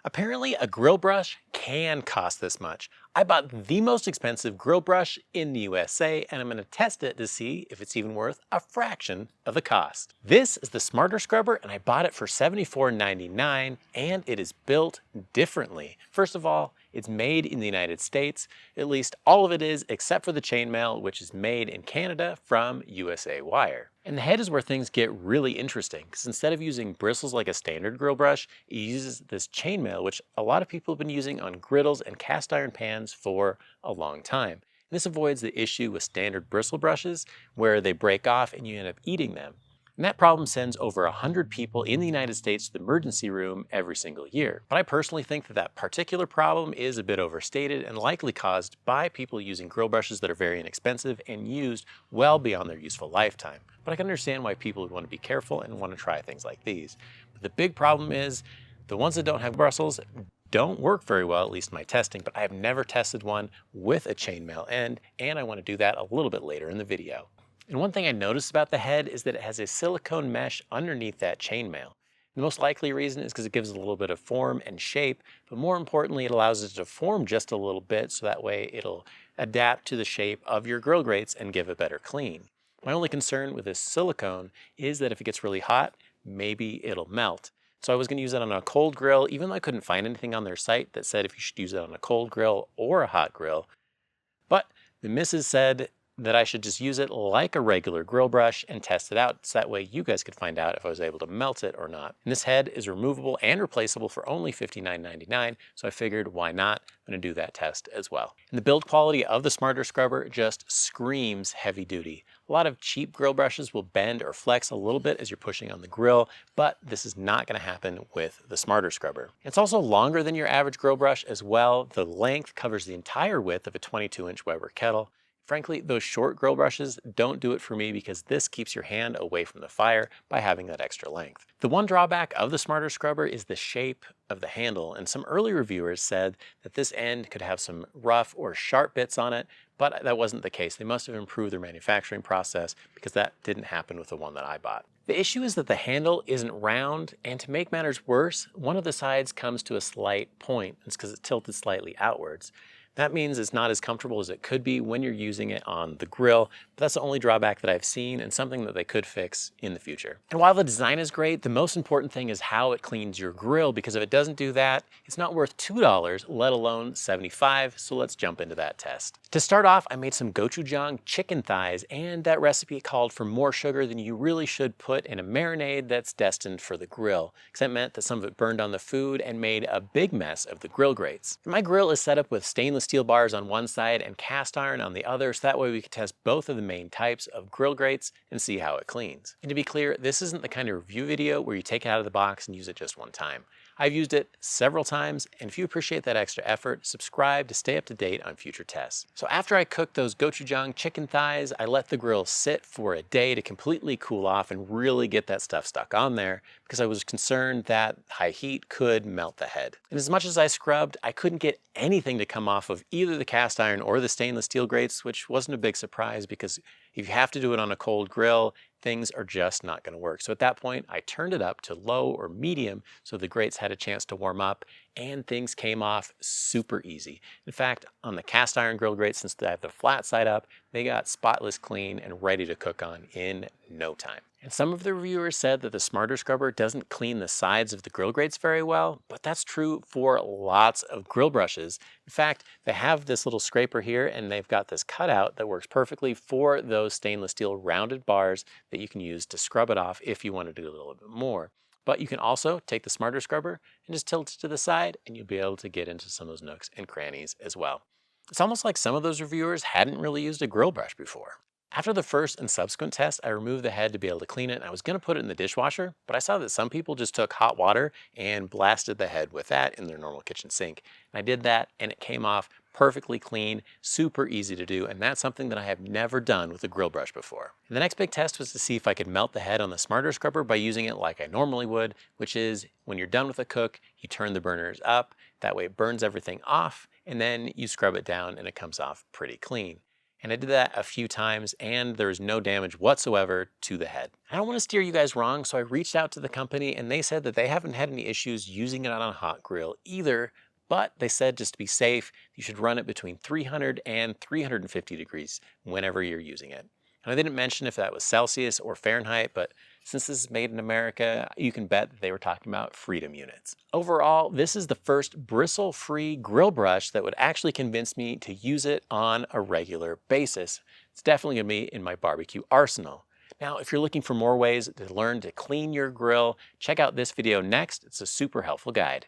Apparently, a grill brush can cost this much. I bought the most expensive grill brush in the USA, and I'm going to test it to see if it's even worth a fraction of the cost. This is the Smarter Scrubber, and I bought it for $74.99, and it is built differently. First of all, it's made in the United States. At least all of it is, except for the chainmail, which is made in Canada from USA wire. And the head is where things get really interesting, because instead of using bristles like a standard grill brush, it uses this chainmail, which a lot of people have been using on griddles and cast iron pans for a long time. This avoids the issue with standard bristle brushes, where they break off and you end up eating them. And that problem sends over 100 people in the United States to the emergency room every single year. But I personally think that that particular problem is a bit overstated and likely caused by people using grill brushes that are very inexpensive and used well beyond their useful lifetime. But I can understand why people would want to be careful and want to try things like these. But the big problem is the ones that don't have bristles don't work very well, at least in my testing, but I have never tested one with a chainmail end, and I want to do that a little bit later in the video. And one thing I noticed about the head is that it has a silicone mesh underneath that chainmail. The most likely reason is because it gives it a little bit of form and shape, but more importantly, it allows it to form just a little bit so that way it'll adapt to the shape of your grill grates and give a better clean. My only concern with this silicone is that if it gets really hot, maybe it'll melt. So I was going to use it on a cold grill, even though I couldn't find anything on their site that said if you should use it on a cold grill or a hot grill. But the missus said that I should just use it like a regular grill brush and test it out, so that way you guys could find out if I was able to melt it or not. And this head is removable and replaceable for only $59.99, so I figured why not? I'm going to do that test as well. And the build quality of the Smarter Scrubber just screams heavy duty. A lot of cheap grill brushes will bend or flex a little bit as you're pushing on the grill, but this is not going to happen with the Smarter Scrubber. It's also longer than your average grill brush as well. The length covers the entire width of a 22-inch Weber kettle. Frankly, those short grill brushes don't do it for me because this keeps your hand away from the fire by having that extra length. The one drawback of the Smarter Scrubber is the shape of the handle, and some early reviewers said that this end could have some rough or sharp bits on it, but that wasn't the case. They must have improved their manufacturing process because that didn't happen with the one that I bought. The issue is that the handle isn't round, and to make matters worse, one of the sides comes to a slight point. It's because it's tilted slightly outwards. That means it's not as comfortable as it could be when you're using it on the grill, but that's the only drawback that I've seen and something that they could fix in the future. And while the design is great, the most important thing is how it cleans your grill, because if it doesn't do that, it's not worth $2, let alone $75, so let's jump into that test. To start off, I made some gochujang chicken thighs, and that recipe called for more sugar than you really should put in a marinade that's destined for the grill, because that meant that some of it burned on the food and made a big mess of the grill grates. My grill is set up with stainless steel bars on one side and cast iron on the other, so that way we can test both of the main types of grill grates and see how it cleans. And to be clear, this isn't the kind of review video where you take it out of the box and use it just one time. I've used it several times, and if you appreciate that extra effort, subscribe to stay up to date on future tests. So after I cooked those gochujang chicken thighs, I let the grill sit for a day to completely cool off and really get that stuff stuck on there, because I was concerned that high heat could melt the head. And as much as I scrubbed, I couldn't get anything to come off of either the cast iron or the stainless steel grates, which wasn't a big surprise because if you have to do it on a cold grill, things are just not going to work. So at that point, I turned it up to low or medium so the grates had a chance to warm up, and things came off super easy. In fact, on the cast iron grill grates, since they have the flat side up, they got spotless clean and ready to cook on in no time. And some of the reviewers said that the Smarter Scrubber doesn't clean the sides of the grill grates very well, but that's true for lots of grill brushes. In fact, they have this little scraper here, and they've got this cutout that works perfectly for those stainless steel rounded bars that you can use to scrub it off if you want to do a little bit more. But you can also take the Smarter Scrubber and just tilt it to the side, and you'll be able to get into some of those nooks and crannies as well. It's almost like some of those reviewers hadn't really used a grill brush before. After the first and subsequent test, I removed the head to be able to clean it, and I was going to put it in the dishwasher, but I saw that some people just took hot water and blasted the head with that in their normal kitchen sink. And I did that, and it came off perfectly clean, super easy to do, and that's something that I have never done with a grill brush before. And the next big test was to see if I could melt the head on the Smarter Scrubber by using it like I normally would, which is when you're done with a cook, you turn the burners up, that way it burns everything off, and then you scrub it down and it comes off pretty clean. And I did that a few times and there was no damage whatsoever to the head. I don't want to steer you guys wrong, so I reached out to the company and they said that they haven't had any issues using it on a hot grill either, but they said just to be safe, you should run it between 300 and 350 degrees whenever you're using it. And I didn't mention if that was Celsius or Fahrenheit, but since this is made in America, you can bet that they were talking about freedom units. Overall, this is the first bristle-free grill brush that would actually convince me to use it on a regular basis. It's definitely gonna be in my barbecue arsenal. Now, if you're looking for more ways to learn to clean your grill, check out this video next. It's a super helpful guide.